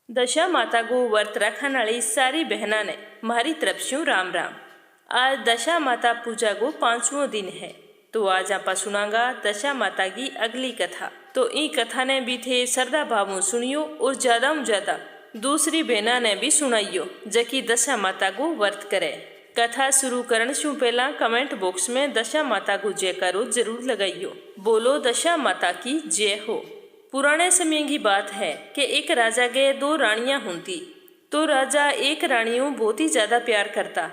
दशा माता को व्रत रखने वाली सारी बहना ने मारी तरफ से राम राम। आज दशा माता पूजा को 5वां दिन है, तो आज आप सुनांगा दशा माता की अगली कथा। तो ई कथा ने भी थे श्रद्धा भावों सुनियो और ज्यादा ज्यादा दूसरी बहना ने भी सुनाइयो जकी दशा माता को व्रत करे। कथा शुरू करने से पहला कमेंट बॉक्स में दशा माता को जयकारो जरूर लगाइयो। बोलो दशा माता की जय हो। पुराने समय की बात है कि एक राजा के 2 रानियां होती। तो राजा एक रानियों बहुत ही ज्यादा प्यार करता,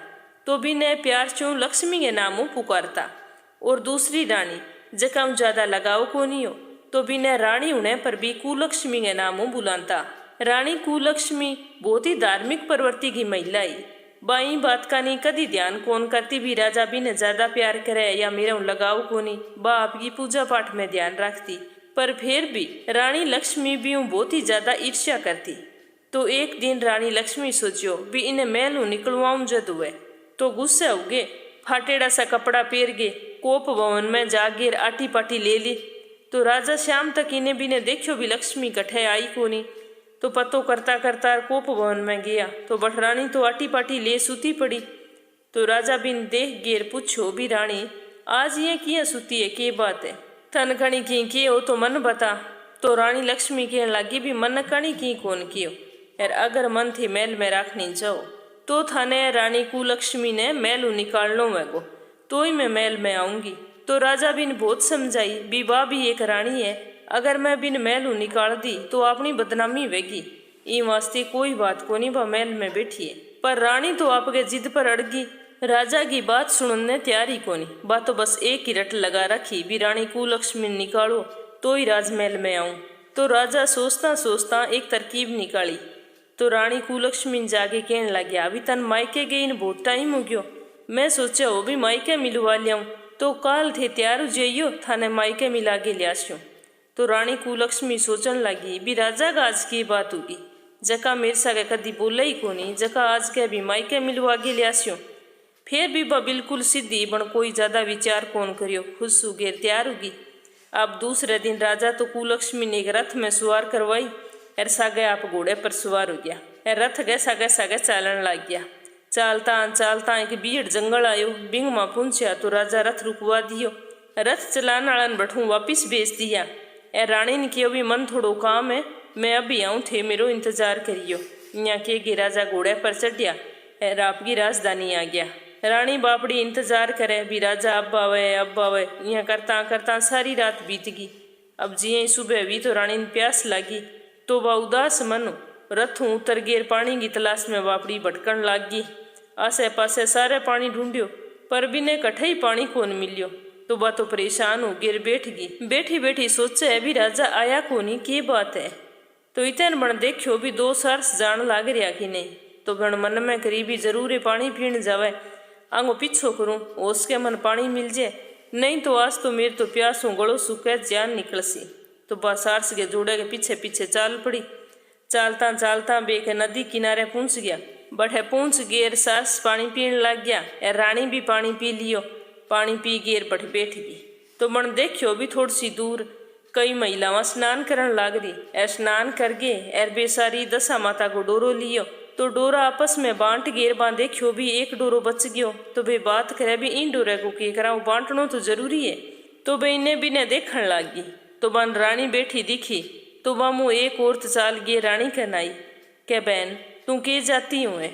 तो भी ने प्यार चो लक्ष्मी के नामों पुकारता। और दूसरी रानी जका ज्यादा लगाव को नहीं हो, तो भी ने रानी उन्हें पर भी कुलक्ष्मी के नामों बुलाता। रानी कुलक्ष्मी बहुत ही धार्मिक प्रवृत्ति की महिला ही। बाई बात का नहीं कदी ध्यान कौन करती भी राजा भी ने ज्यादा प्यार करे या मेरा लगाव को नहीं, बा आपकी पूजा पाठ में ध्यान रखती। पर फिर भी रानी लक्ष्मी भी बहुत ही ज्यादा ईर्ष्या करती। तो एक दिन रानी लक्ष्मी सोचियो भी इन्हें महलों निकलवाऊं जद हुए, तो गुस्से हो गए, फाटेड़ा सा कपड़ा पहर गए, कोप भवन में जागे आटी पाटी ले ली। तो राजा शाम तक इन्हें भी ने देखियो भी लक्ष्मी कठे आई को नहीं। तो पतो करता करता कोप भवन में गया, तो बट रानी तो आटी पाटी ले सूती पड़ी। तो राजा बिन देख गेर पूछो भी रानी आज ये किया सूती है, के बात है, थन कणी की हो तो मन बता। तो रानी लक्ष्मी कहने लगी भी मन कणी की कौन कियो, यार अगर मन थी महल में रखनी जाओ तो थाने रानी कुलक्ष्मी ने महल निकाल लो मैगो, तो ही मैं महल में आऊंगी। तो राजा बिन बहुत समझाई भी बा भी एक रानी है, अगर मैं बिन महल निकाल दी तो अपनी बदनामी वेगी, ई वास्ते कोई बात को नहीं, बा महल में बैठी है। पर रानी तो आपके जिद पर अड़गी, राजा की बात सुनने तैयारी कोनी। बात तो बस एक ही रट लगा रखी भी रानी कुलक्ष्मी निकालो तो ही राजमहल में आऊं। तो राजा सोचता सोचता एक तरकीब निकाली। तो रानी कुलक्ष्मी जाके कहने लगे अभी तन मायके गई न बहुत टाइम हो गयो, मैं सोचा हो भी मायके मिलवा लियाऊं, तो काल थे तैयार हो जाइयो थाने मायके मिला के लियास्यो। तो रानी कुलक्ष्मी सोचने लगी भी राजा का आज की बात होगी, जका मेरे सागे कदी बोला ही कोनी, जका आज के भी मायके मिलवा के लियास्यो। फिर भी बा बिल्कुल सीधी बन कोई ज्यादा विचार कौन करियो, खुद सुगेर तैयार होगी। अब दूसरे दिन राजा तो कुलक्ष्मी ने एक रथ में सवार करवाई, और सागे आप घोड़े पर सवार हो गया, और रथ गए सागे सागे चालन लग गया। चालता चालता एक भीड़ जंगल आयो, बिंग मां पहुंचा तो राजा रथ रुकवा दियो, रथ चलाने वाला बठू वापिस भेज दिया। ए रानी ने कहो भी मन थोड़ो काम है, मैं अभी आऊं थे मेरो इंतजार करियो। यहाँ के राजा घोड़े पर चढ़िया और आपकी राजधानी आ गया। रानी बापड़ी इंतजार करे भी राजा अब आवे अब आवे, यहाँ करता करता सारी रात बीत गई। अब जिये सुबह हुई तो रानी ने प्यास लगी, तो वह उदास मन रथों उतर गेर पानी की तलाश में बापड़ी भटकन लाग गई। आसे पासे सारे पानी ढूंढियो पर भी ने कठे ही पानी कौन मिलियो। तो वह तो परेशान हो गिर बैठ गई, बैठी बैठी सोचे भी राजा आया कोनी, की बात है। तो इतने बन देखियो भी 2 सरस जान लाग रहा कि नहीं। तो बन मन में करीबी जरूर पानी पीण जावे, आंगो पीछो करूं उसके मन पानी मिल जाए, नहीं तो आज तो मेरे तो प्यासों गड़ो सूखे जान निकलसी। तो बा सारस के जोड़े के पीछे पीछे चाल पड़ी। चालता चालता बेके नदी किनारे पहुंच गया, बठे पहुंच गेर सारस पानी पीने लग गया, और रानी भी पानी पी लियो। पानी पी गेर बठ बैठ गई। तो मन देखियो भी थोड़ी सी दूर कई महिलावां स्नान करन लाग रही, और स्नान कर गए और बेसारी दशा माता को डोरो लियो। तो डोरा आपस में बांट गेर बां देखियो भी एक डोरो बच गयो। तो वे बात करे भी इन डोरे को के कराऊं, बांटनो तो जरूरी है। तो वे इन्हें भी ने देखने लागी। तो बन रानी बैठी दिखी, तो वामू एक औरत चाल गए रानी के नाई के बहन तू के जाती हूँ है,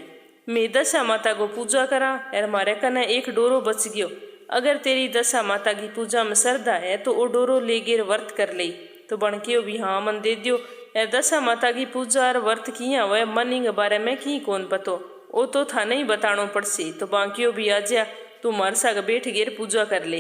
मैं दशा माता को पूजा करा और मारे कने एक डोरो बच गयो, अगर तेरी दशा माता की पूजा में श्रद्धा है तो वो डोरो ले गेर व्रत कर ले। तो बन के भी हाँ मन दे दियो, दशा माता की पूजा और व्रत किया वह मन के बारे में की कौन पतो, वो तो था नहीं बतानो पड़सी। तो बाकियो भी आ जा तू मार साग बैठ गेर पूजा कर ले।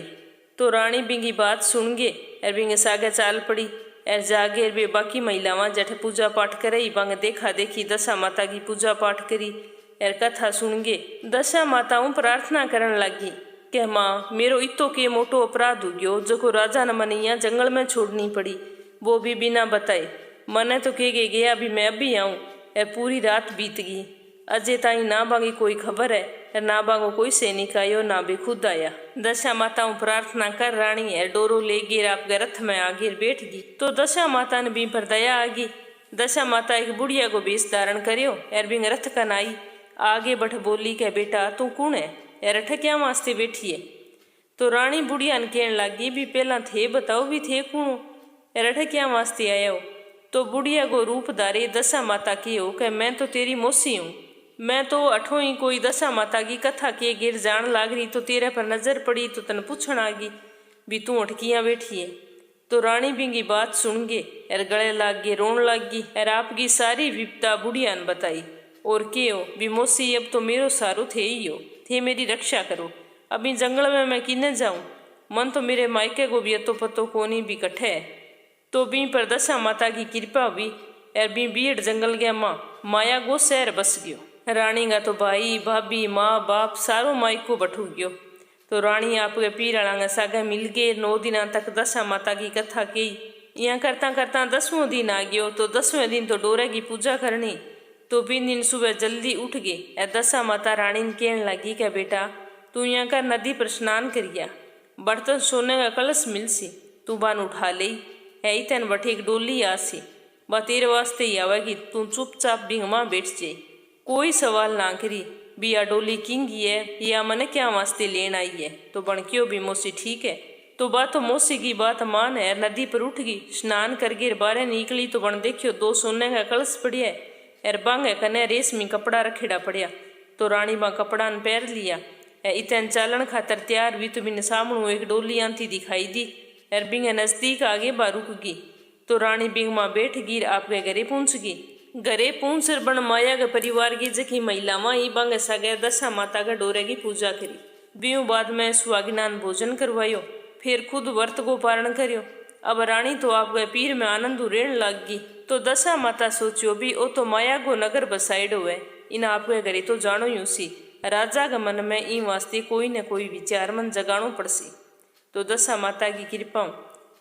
तो रानी बिंगी बात सुन गे और बिंगे सागे चाल पड़ी, और जागेर बे बाकी महिलावां जठे पूजा पाठ करे बांग देखा देखी दशा माता की पूजा पाठ करी और कथा सुन गे। दशा माताओं प्रार्थना करन लगी कि माँ मेरो इतो के मोटो अपराध हो गयो, जो को राजा न मन यहाँ जंगल में छोड़नी पड़ी, वो भी बिना बताए। मने तो कह गया भी मैं अभी आऊँ, और पूरी रात बीत गई, अजय ताई ना बांगी कोई खबर है, ना बांगो कोई सैनिक आयो ना भी खुद आया। दशा माताओं प्रार्थना कर रानी है डोरो ले गिर आप रथ में आगे बैठ गई। तो दशा माता ने भी पर दया आ गई, दशा माता एक बुढ़िया को बेस धारण करियो एर बिंग रथ का नाई आगे बठ बोली के बेटा तू कौन है एर अठ क्या वास्ते बैठी है। तो रानी बुढ़िया ने कहने लगी भी पहला थे बताओ भी थे कौन एर अठ क्या वास्ते आया हो। तो बुढ़िया को रूप धारे दशा माता की हो कि मैं तो तेरी मौसी हूँ, मैं तो अठों ही कोई दशा माता की कथा के गिर जान लाग रही तो तेरे पर नजर पड़ी तो तन पूछण आ गई भी तू अटकियाँ बैठी है। तो रानी बिंगी बात सुन गे एर गले लाग गे रोन लाग गई एर आपकी सारी विपदा बुढ़िया ने बताई और के हो भी मौसी अब तो मेरो सारो थे ही हो, थे मेरी रक्षा करो, अभी जंगल में मैं किने जाऊँ, मन तो मेरे मायके को भी अतो पतो कोनी भी कट्ठे है। तो बी पर दशा माता की कृपा हुई एर बी बीड़ जंगल गया माँ माया गो शहर बस गयो। रानी का तो भाई भाभी माँ बाप सारो माइक को बठू गयो। तो रानी आपके पीराणा सागे मिल गए 9 दिना तक दशा माता की कथा की। यहाँ करता करता 10वां दिन आ गयो। तो 10वें दिन तो डोरे की पूजा करनी। तो 3 दिन सुबह जल्दी उठ गए ए दशा माता रानी ने कहने लगी कि बेटा तू यहाँ का नदी पर स्नान करिया, बर्तन सोने का कलश मिलसी तू बान उठा ले है इतन बठे एक डोली आसी बा तेरे वास्ते ही आवेगी, तू चुपचाप बिंगमा बैठ जाए, कोई सवाल ना करी भी आ डोली किंगी है या मने क्या वास्ते लेन आई है। तो बणकियो भी मौसी ठीक है। तो बात तो मौसी की बात मान है। नदी पर उठ गई स्नान करके बाहर निकली तो बण देखियो 2 सोने का कलश पड़िया है एर बांगे कने रेशमी कपड़ा रखेड़ा पड़िया। तो रानी बा कपड़ा ने पैर लिया इतन चालन खातर तैयार हुई तो बिन सामणु एक डोली आंती दिखाई दी एर बिंगे नजदीक आगे बा रुक गई। तो रानी बिंग माँ बैठ गिर आपके घरे पहुंच गई। घरे पहुंच बन माया के परिवार की जखी महिलावां ही बांगे सागे दशा माता का डोरे की पूजा करी। बीऊ बाद में सुहागिनान भोजन करवायो, फिर खुद व्रत को पारण करियो। अब रानी तो आपके पीर में आनंद रेण लाग गई। तो दशा माता सोचियो भी ओ तो माया को नगर बसाइडो है, इन आपके घरे तो जानो यूं सी। राजा के मन में ई वास्ते कोई न कोई विचार मन जगाणो पड़सी। तो दशा माता की कृपा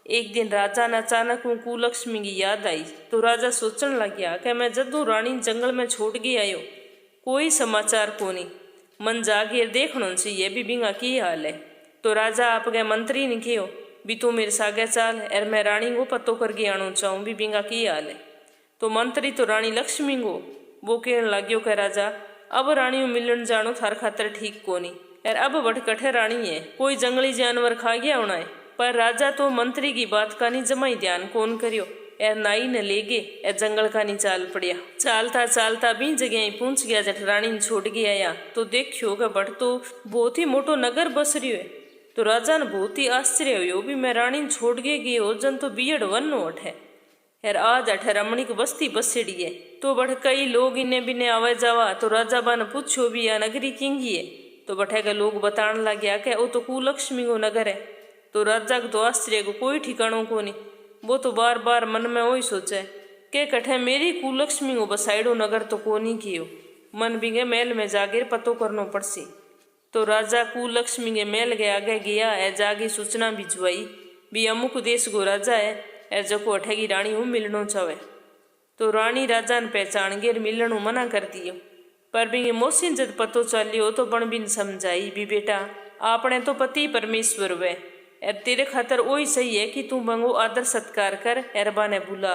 एक दिन राजा ने अचानक कुलक्ष्मी की याद आई। तो राजा सोचने लग गया कि मैं जदों रानी जंगल में छोड़ के आयो कोई समाचार कोनी, मन जागे देखनो चाहिए भी बिंगा की हाल है। तो राजा आपके मंत्री ने कहो भी तू मेरे सागे चाल एर मैं रानी को पतो करके आनो चाहूँ भी बिंगा की हाल है। तो मंत्री तो रानी लक्ष्मी को वो कहने लग्यो कि राजा अब रानी मिलन जानो थार खातर ठीक कोनी एर अब वट कठे रानी है, कोई जंगली जानवर खा गया होना है। पर राजा तो मंत्री की बात का नहीं जमाई ध्यान कौन करियो एर नाई न ले गे एर जंगल का नहीं चाल पड़िया। चालता चालता भी जगह ही पहुंच गया जट रानी ने छोड़ के आया। तो देखियो कि बट तो बहुत ही मोटो नगर बस रही है। तो राजा ने बहुत ही आश्चर्य हुयो भी मैं रानी ने छोड़ के गयो जन तो बियड वन अठ है यार आज अठ रमणीक बस्ती बसेड़ी है। तो बट कई लोग इन्हें बिने आवे जावा। तो राजा बा ने पूछो भी या नगरी किंगी है। तो बठे के लोग बताने लग गया कि वो तो कुलक्ष्मी को नगर है। तो राजा को तो आश्चर्य को कोई ठिकानों को नहीं। वो तो बार बार मन में वही सोचे के कठे मेरी कुलक्ष्मी को बसाइडो नगर तो को नहीं कियो, मन बिंगे महल में जागे पतो करनो पड़सी। तो राजा कुलक्ष्मी के महल के आगे गया है, जागी सूचना भिजवाई भी अमुक देश को राजा है एर जको अठे की रानी हूँ मिलनो चाहे। तो रानी राजा ने पहचान गे मिलनो मना कर दियो। पर बिंगे मोसी जब पतो चलियो तो बण बिन समझाई भी बेटा आपने तो पति परमेश्वर वे एर तेरे खातर वही सही है कि तू मंगो आदर सत्कार कर एर बाने बुला।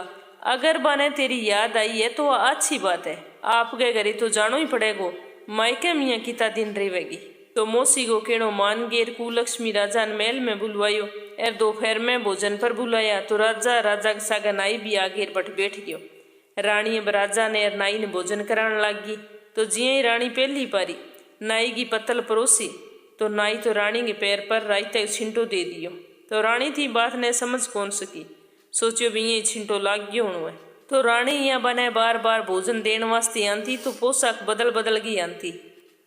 अगर बाने तेरी याद आई है तो अच्छी बात है, आपके घरे तो जानो ही पड़ेगो, मायके मियाँ किता दिन रहेगी। तो मौसी को केणो मान गेर कुलक्ष्मी राजा ने महल में बुलवायो एर दोपहर में भोजन पर बुलाया। तो राजा के सागा नाई भी आगे बट बैठ गयो। रानी अब राजा ने एर नाई ने भोजन कराने लगी। तो जिये ही रानी पहली पारी नाई की पत्तल परोसी। तो नाई तो रानी के पैर पर रायते छिंटो दे दियो। तो रानी थी बात ने समझ कौन सकी, सोचियो भी ये छिंटो लाग गयो होनो है। तो रानी यहाँ बने बार बार भोजन देने वास्ते आंती तो पोशाक बदल बदल गई आंती।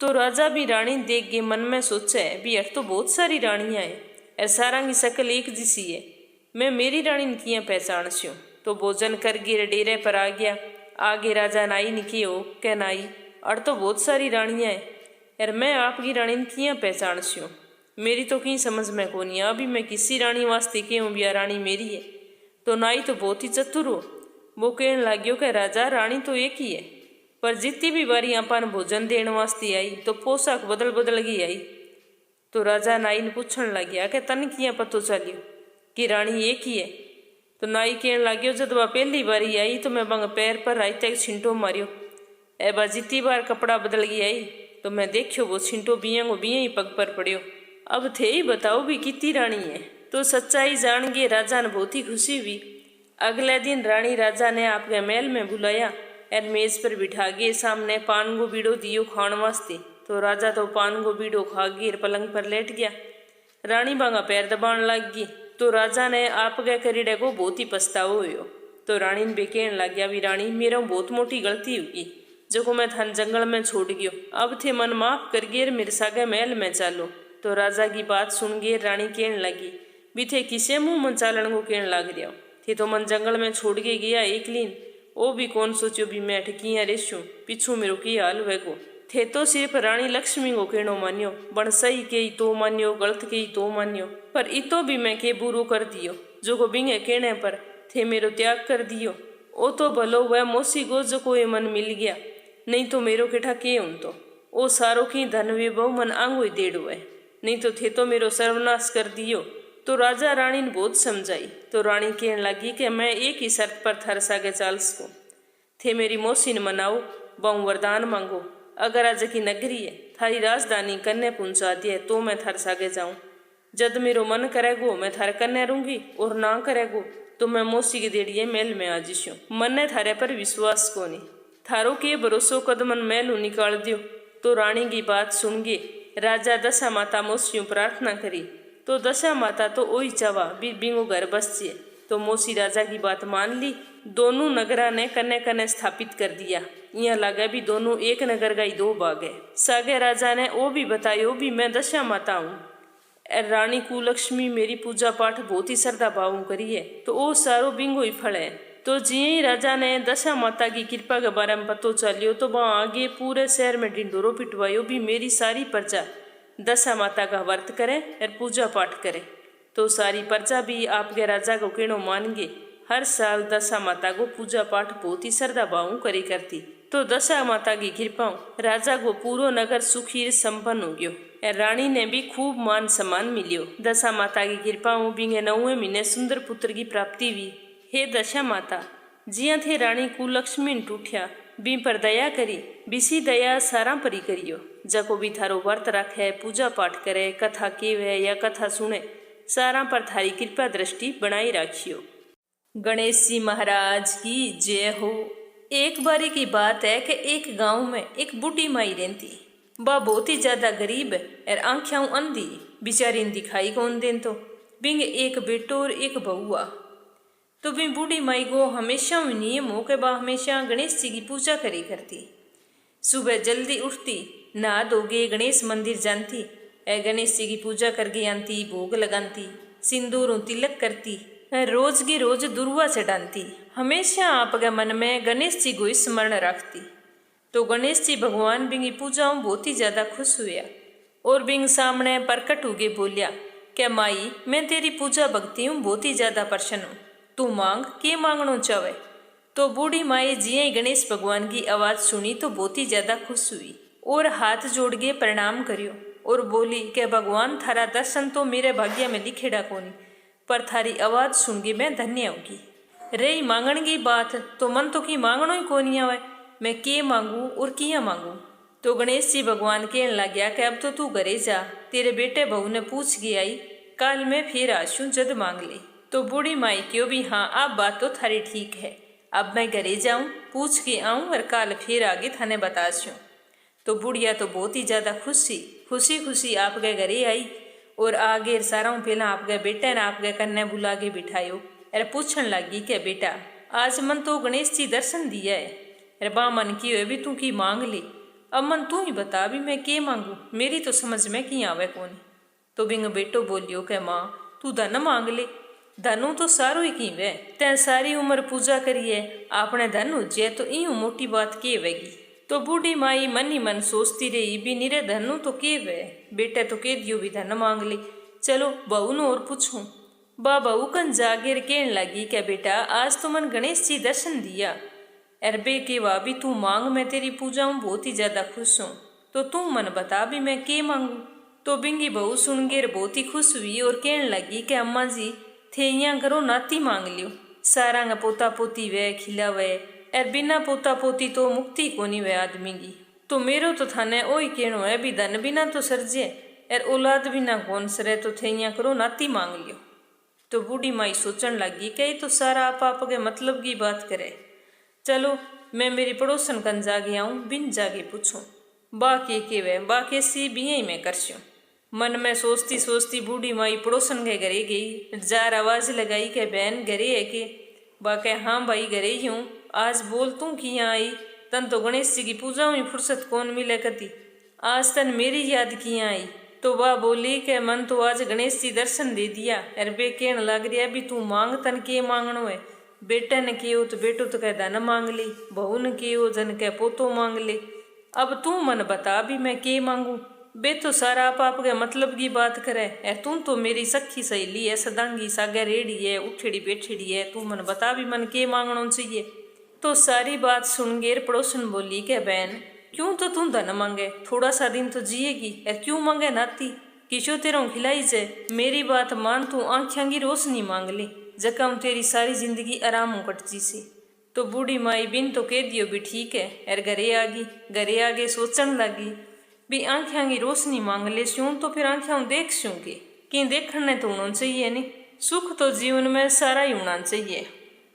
तो राजा भी रानी देख के मन में सोचे भी अठ तो बहुत सारी रानियाँ हैं एर सारा की शकल एक जैसी है, मैं मेरी रानी ने किया पहचान स्यूँ। तो भोजन कर गिर डेरे पर आ गया। आगे राजा नाई ने कियो के नाई अड़ तो बहुत सारी रानियाँ हैं यार मैं आपकी रानी ने किया पहचान स्यूँ, मेरी तो कहीं समझ में को नहीं अभी मैं किसी रानी वास्ते क्यों भी रानी मेरी है। तो नाई तो बहुत ही चतुर हो, वो कहने लग्यो कि राजा रानी तो एक ही है पर जितनी भी बारी अपन भोजन देने वास्ते आई तो पोशाक बदल बदल गई आई। तो राजा नाई ने पूछने लग गया कि तन किया पतो चलियो कि रानी एक ही है। तो नाई कहन लाग्यो जब वह पहली बारी आई तो मैं बंग पैर पर आई तक छिंटो मारियो। एबा जितनी बार कपड़ा बदल गई आई तो मैं देखियो वो छिंटो बियाँ को बियाँ ही पग पर पड़ियो। अब थे ही बताओ भी कितनी रानी है। तो सच्चाई जान गए राजा ने बहुत ही खुशी हुई। अगले दिन रानी राजा ने आपके महल में बुलाया और मेज पर बिठा के सामने पान को बीड़ो दियो खान वास्ते। तो राजा तो पान को बीड़ो खा गए पलंग पर लेट गया। रानी बांगा पैर दबाण लग गई। तो राजा ने आपके करीडे को बहुत ही पछतावो हुयो। तो रानी ने बेकहन लग गया भी रानी मेरा बहुत मोटी गलती होगी जो मैं थान जंगल में छोड़ गयो। अब थे मन माफ कर गे मेरे सागे महल में चालो। तो राजा की बात सुन गे रानी कहन लगी भी थे किसे मुंह मन चालन को कहन लग रहा थे तो मन जंगल में छोड़ के गया एक लीन। ओ भी कौन सोचो भी मैं ठकिया रेसू पीछू मेरो की हाल वेगो। थे तो सिर्फ रानी लक्ष्मी को कहनो मान्यो बण सही के तो मान्यो गलत के तो मान्यो पर इतो भी मैं के बुरो कर दियो जो को बिंगे कहने पर थे मेरो त्याग कर दियो। ओ तो भलो वह मोसी गो जो को मन मिल गया नहीं तो मेरो केठा के हूं तो ओ सारो की धन विभव मन आंगो ही देड़ो है नहीं तो थे तो मेरो सर्वनाश कर दियो। तो राजा रानी ने बहुत समझाई। तो रानी कहने लगी कि मैं एक ही शर्त पर थर सागे चाल सकूं थे मेरी मौसी ने मनाओ बहु वरदान मांगो अगर आज की नगरी है थारी राजधानी कन्या पहुंचा दिए तो मैं थार सागे जाऊं। जद मेरो मन करेगो मैं थारे कन्या रूंगी और ना करेगो तो मैं मौसी के देड़िए महल में आ जिस्यो। मन ने थारे पर विश्वास को नहीं थारो के भरोसो कदमन महल निकाल दियो। तो रानी की बात सुन गे राजा दशा माता मौसियों प्रार्थना करी। तो दशा माता तो ओही चावा बिंगो घर बस जिए। तो मौसी राजा की बात मान ली। दोनों नगरा ने कन्या कन्या स्थापित कर दिया। यहाँ लगा भी दोनों एक नगर का ही दो भाग है। सागे राजा ने वो भी बतायो भी मैं दशा माता हूँ रानी कुलक्ष्मी मेरी पूजा पाठ बहुत ही श्रद्धा भाव करी है तो वो सारो बिंगो ही फल है। तो जिये ही राजा ने दशा माता की कृपा के बारे में पतो चलियो तो वहाँ आगे पूरे शहर में ढिंडोरो पिटवायो भी मेरी सारी प्रजा दशा माता का व्रत करे और पूजा पाठ करे। तो सारी प्रजा भी आपके राजा को कहनो मान गे हर साल दशा माता को पूजा पाठ बहुत ही श्रद्धा भाव करी करती। तो दशा माता की कृपा राजा को पूरो नगर सुखी संपन्न हो गयो और रानी ने भी खूब मान सम्मान मिलियो। दशा माता की कृपा बिंगे 9वें महीने सुंदर पुत्र की प्राप्ति हुई। हे दशा माता जिया थे रानी कुलक्ष्मी ने टूठिया बी पर दया करी बिसी दया सारा परी करियो। जको भी थारो व्रत रखे पूजा पाठ करे कथा केवे या कथा सुने सारा पर थारी कृपा दृष्टि बनाई राखियो। गणेश जी महाराज की जय हो। एक बारी की बात है कि एक गांव में एक बूढ़ी माई रहती। वह बहुत ही ज्यादा गरीब है और आंखें अंधी बेचारी दिखाई कौन देन। तो बिंग एक बेटो और एक बहुआ। तो भी बूढ़ी माई को हमेशा नियम हो के बा हमेशा गणेश जी की पूजा करी करती। सुबह जल्दी उठती नहा धोगे गणेश मंदिर जानती गणेश जी की पूजा करके आती भोग लगाती सिंदूर तिलक करती रोज की रोज दुर्वा चढ़ाती। हमेशा आपके मन में गणेश जी को स्मरण रखती। तो गणेश जी भगवान बिंगी पूजाओं बहुत ही ज्यादा खुश हुआ और बिंग सामने प्रकट होके बोलिया क्या माई मैं तेरी पूजा भक्ति हूँ बहुत ही ज्यादा प्रसन्न हूँ तू मांग के मांगनो चाहे। तो बूढ़ी माई जिये गणेश भगवान की आवाज सुनी तो बहुत ही ज्यादा खुश हुई और हाथ जोड़ के प्रणाम करियो और बोली कि भगवान थारा दर्शन तो मेरे भाग्य में लिखेड़ा कोनी पर थारी आवाज सुन के मैं धन्य होगी। रही मांगण की बात तो मन तो की मांगनो ही कोनी आवे मैं के मांगू और किया मांगू। तो गणेश जी भगवान कहने लग गया कि अब तो तू घरे जा तेरे बेटे बहू ने पूछ के आई कल मैं फिर आशू जद मांग ली। तो बूढ़ी माई क्यों भी हाँ अब बात तो थारी ठीक है अब मैं घरे जाऊं पूछ के आऊं और कल फिर आगे थाने बताशूँ। तो बुढ़िया तो बहुत ही ज्यादा खुशी खुशी आपके घरे आई और आगे सारा पहला आपके बेटे ने आपके कन्या बुला के बिठायो अरे पूछन लगी कि बेटा आज मन तो गणेश जी दर्शन दिया है अरे बा मन की हो भी तू की मांग ली अब मन तू ही बता भी मैं के मांगू मेरी तो समझ में की आवे कौन। तो बिंग बेटो बोलियो कि माँ तू धन मांग ले धनु तो सारो ही की वे तै सारी उम्र पूजा करिए आपने धन हो जाए तो यूं मोटी बात के वेगी। तो बूढ़ी माई मन ही मन सोचती रही भी निरे धनु तो के वे बेटे तो के दियो भी धन मांग ली चलो बहू न और पूछूं। बा बहू कन जागेर कहने लगी क्या बेटा आज तो मन गणेश जी दर्शन दिया अरबे के वा भी तू मांग मैं तेरी पूजा बहुत ही ज्यादा खुश हूँ तो तू मन बता भी मैं के मांगू। तो बिंगी बहू सुन गे बहुत ही खुश हुई और कहने लगी कि अम्मा जी थे यहाँ करो नाती मांग लियो सारा का पोता पोती वे खिलावे, और बिना पोता पोती तो मुक्ति कोनी वे आदमी की। तो मेरो तो थाने ओही कहनो है भी धन बिना तो सरजे, और औलाद बिना कौन सरे, तो थे यहाँ करो नाती मांग लियो। तो बूढ़ी माई सोचन लगी कि तो सारा आप के मतलब की बात करे। चलो मैं मेरी पड़ोसन कन जागे आऊँ, बिन जागे पूछूं बा के वे बा कैसी भी यही मैं करस्यूँ। मन में सोचती सोचती बूढ़ी माई पड़ोसन के घरे गई, जार आवाज लगाई कि बहन घरे है के? बा के हाँ भाई घरे ही हूँ, आज बोल तू कि यहाँ आई, तन तो गणेश जी की पूजा हुई फुर्सत कौन मिले कती, आज तन मेरी याद किया आई। तो वह बोली कि मन तो आज गणेश जी दर्शन दे दिया, अरे बे कहन लग रहा भी तू मांग तन के मांगनो है। बेटा ने कियो तो बेटो तो कह धन मांग ली, बहू ने कियो जन कह पोतो मांग ले, अब तू मन बता भी मैं के मांगू। बे तो सारा आप के मतलब की बात करे, ए तू तो मेरी सखी सहेली है, सदांगी सागे रेड़ी है, उठेड़ी बैठेड़ी है, तू मन बता भी मन के मांगना चाहिए। तो सारी बात सुन गेर पड़ोसन बोली के बहन क्यों तो तू धन मांगे, थोड़ा सा दिन तो जिएगी, क्यों मांगे नाती, किशो तेरों खिलाई जे, मेरी बात मान, तू आँखियाँ की रोशनी मांग ली, जकम तेरी सारी जिंदगी आराम कट जी सी। तो बूढ़ी माई बिन तो कह दियो भी ठीक है, और घरे आगे सोचन लगी भी आँखियाँ की रोशनी मांग ले स्यूं तो फिर आँखियाँ देख स्यूं के कि देखने तो होना चाहिए नहीं, सुख तो जीवन में सारा ही होना चाहिए।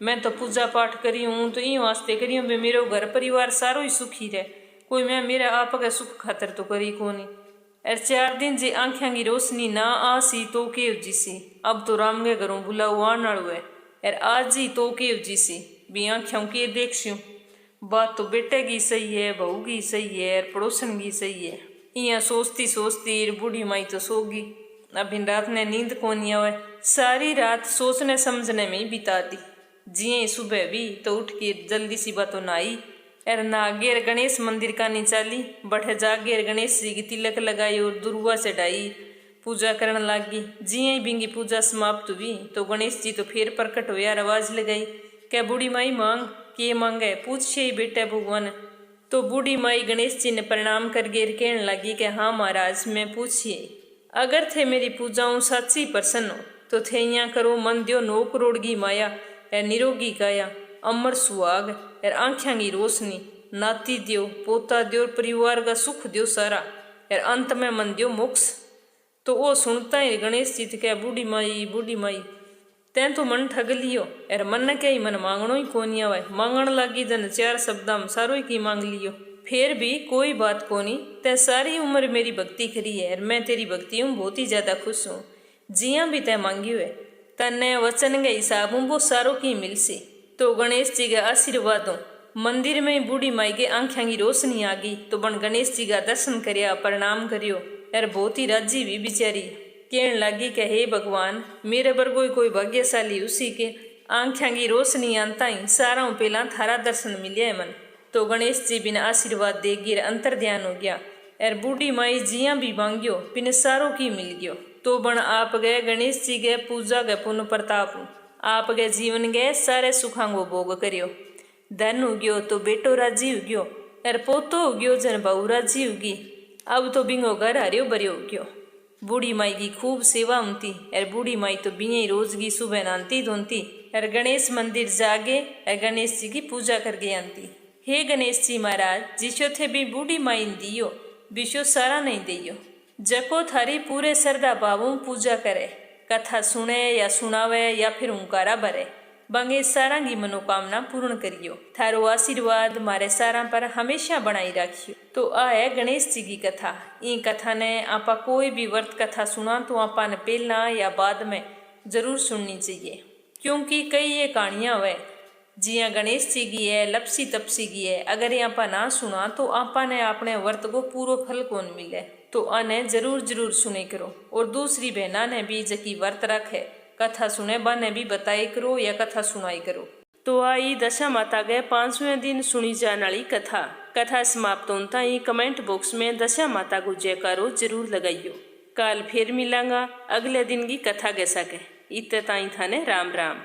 मैं तो पूजा पाठ करी हूँ तो इन वास्ते करी हूँ भी मेरे घर परिवार सारो ही सुखी रहे, कोई मैं मेरे आप का सुख खातर तो करी कोनी। और 4 दिन जी आँखियाँ की रोशनी ना आसी तो के जिसी, अब तो राम के घरों बुलाओ आने वालो है, और आज ही तो के जिसी भी आँखियों के देख स्यूं। बात तो बेटे की सही है, बहू की सही है, और पड़ोसन की सही है। यहाँ सोचती सोचती बूढ़ी माई तो सोगी, अब इन रात ने नींद को नहीं आवे, सारी रात सोचने समझने में ही बिता दी। जिये सुबह भी तो उठ के जल्दी सी बातों नहाई, और नागेर गणेश मंदिर का नी चाली, बढ़े जागेर गणेश जी की तिलक लगाई और दुर्वा चढ़ाई, पूजा करने लागी। जिये बिंगी पूजा समाप्त हुई तो गणेश जी तो फिर प्रकट हुआ, आवाज लगाई क्या बूढ़ी माई मांग के मांगे, पूछे ही बेटा भगवान। तो बूढ़ी माई गणेश जी ने प्रणाम कर गेर कहने लगी कि हाँ महाराज मैं पूछिए, अगर थे मेरी पूजाओं सच्ची प्रसन्न हो तो थे यहाँ करो मन दियो 9 करोड़ की माया, है निरोगी काया, अमर सुहाग, और आँखियाँ की रोशनी, नाती दियो, पोता दियो, परिवार का सुख दियो सारा, और अंत में मन दियो मोक्ष। तो वो सुनता ही गणेश जी क्या बूढ़ी माई तैं तो मन ठग लियो, और मन ने क्या ही मन मांगनो ही कोनी आवे, मांगण लागी जन 4 शब्दां सारो ही की मांग लियो। फिर भी कोई बात कोनी, तै सारी उम्र मेरी भक्ति करी है, और मैं तेरी भक्ति हूँ बहुत ही ज्यादा खुश हूँ। जिया भी तै मांगी हुए तन्ने वचन के हिसाब वो सारो की मिलसी। तो गणेश जी के आशीर्वादों मंदिर में बूढ़ी माई के आँखियाँ की रोशनी आ गई, तो बन गणेश जी का दर्शन करिया, प्रणाम करियो, और बहुत ही राजी भी बिचारी कहने लगी कि हे भगवान मेरे बरगोई कोई भाग्यशाली उसी के आँखियाँ की रोशनी आंता ही सारा पहला थारा दर्शन मिले है मन। तो गणेश जी बिना आशीर्वाद दे गिर अंतर ध्यान हो गया, और बूढ़ी माई जिया भी मांगियो बिन सारों की मिल गयो। तो बन आप गए गणेश जी के पूजा के पुण्य प्रताप, आप गए जीवन गए सारे सुखां को भोग करियो। धन हो गयो तो बेटो राजी हो गयो, और पोतो हो गयो जन बहू राजी होगी, अब तो बिंगो घर हरियो भरियो हो गयो। बूढ़ी माई की खूब सेवा होती, और बूढ़ी माई तो बिया रोज की सुबह नहाती धोती, और गणेश मंदिर जागे और गणेश जी की पूजा करके आती। हे गणेश जी महाराज जिसो थे भी बूढ़ी माई दियो विशो सारा नहीं दियो, जको थारी पूरे श्रद्धा भावों पूजा करे, कथा सुने या सुनावे या फिर हुंकारा भरे, बंगे सारा की मनोकामना पूर्ण करियो। थारो आशीर्वाद मारे सारा पर हमेशा बनाई रखियो। तो आ है गणेश जी की कथा। इन कथा ने आपा कोई भी व्रत कथा सुना तो आपा ने पहला या बाद में जरूर सुननी चाहिए, क्योंकि कई ये कहानियां हुए जिया गणेश जी की है, लपसी तपसी की है, अगर यहाँ पर ना सुना तो आपा ने अपने व्रत को पूरा फल कौन मिले। तो आने जरूर सुने करो, और दूसरी बहना ने भी जकी व्रत रखे कथा सुने बाने भी बताई करो या कथा सुनाई करो। तो आई दशा माता के 5वें दिन सुनी जाने वाली कथा समाप्त होता ही कमेंट बॉक्स में दशा माता को जयकारो जरूर लगाइयो। कल फिर मिलांगा अगले दिन की कथा के सके। इतने ताई थाने राम राम।